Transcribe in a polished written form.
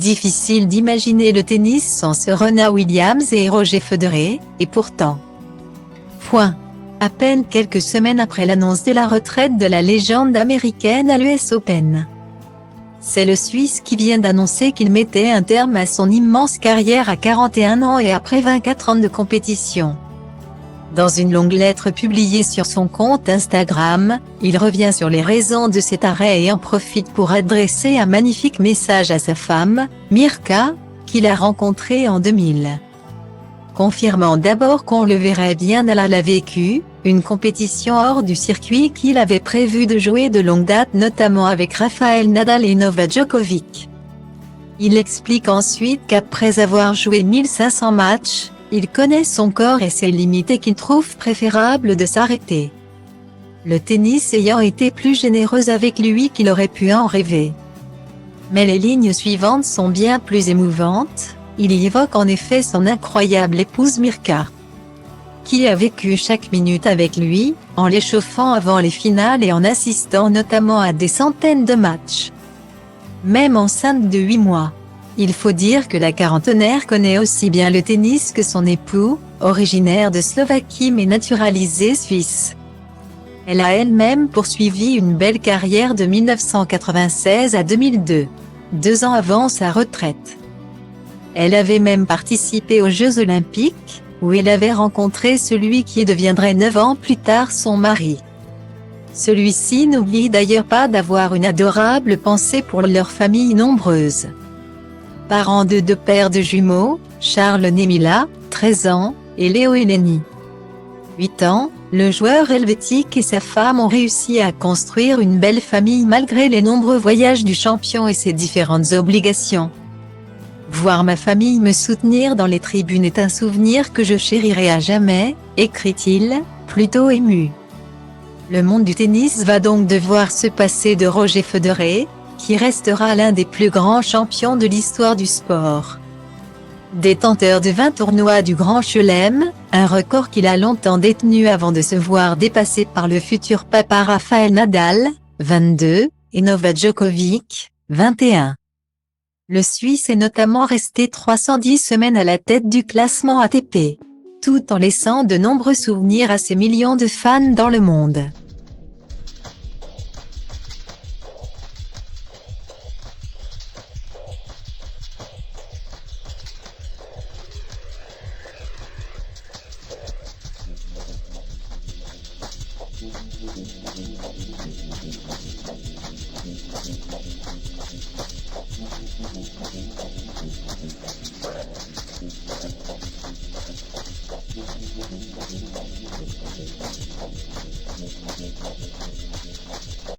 Difficile d'imaginer le tennis sans Serena Williams et Roger Federer, et pourtant. À peine quelques semaines après l'annonce de la retraite de la légende américaine à l'US Open. C'est le Suisse qui vient d'annoncer qu'il mettait un terme à son immense carrière à 41 ans et après 24 ans de compétition. Dans une longue lettre publiée sur son compte Instagram, il revient sur les raisons de cet arrêt et en profite pour adresser un magnifique message à sa femme, Mirka, qu'il a rencontrée en 2000. Confirmant d'abord qu'on le verrait bien à la vécu, une compétition hors du circuit qu'il avait prévu de jouer de longue date notamment avec Rafael Nadal et Novak Djokovic. Il explique ensuite qu'après avoir joué 1500 matchs, il connaît son corps et ses limites et qu'il trouve préférable de s'arrêter. Le tennis ayant été plus généreux avec lui qu'il aurait pu en rêver. Mais les lignes suivantes sont bien plus émouvantes, il y évoque en effet son incroyable épouse Mirka, qui a vécu chaque minute avec lui, en l'échauffant avant les finales et en assistant notamment à des centaines de matchs. Même enceinte de 8 mois. Il faut dire que la quarantenaire connaît aussi bien le tennis que son époux, originaire de Slovaquie mais naturalisé suisse. Elle a elle-même poursuivi une belle carrière de 1996 à 2002, 2 ans avant sa retraite. Elle avait même participé aux Jeux Olympiques, où elle avait rencontré celui qui deviendrait 9 ans plus tard son mari. Celui-ci n'oublie d'ailleurs pas d'avoir une adorable pensée pour leur famille nombreuse. Parent de 2 paires de jumeaux, Charles Nemila, 13 ans, et Léo Eleni, 8 ans, le joueur helvétique et sa femme ont réussi à construire une belle famille malgré les nombreux voyages du champion et ses différentes obligations. Voir ma famille me soutenir dans les tribunes est un souvenir que je chérirai à jamais, écrit-il, plutôt ému. Le monde du tennis va donc devoir se passer de Roger Federer, qui restera l'un des plus grands champions de l'histoire du sport. Détenteur de 20 tournois du Grand Chelem, un record qu'il a longtemps détenu avant de se voir dépassé par le futur papa Rafael Nadal, 22, et Novak Djokovic, 21. Le Suisse est notamment resté 310 semaines à la tête du classement ATP, tout en laissant de nombreux souvenirs à ses millions de fans dans le monde.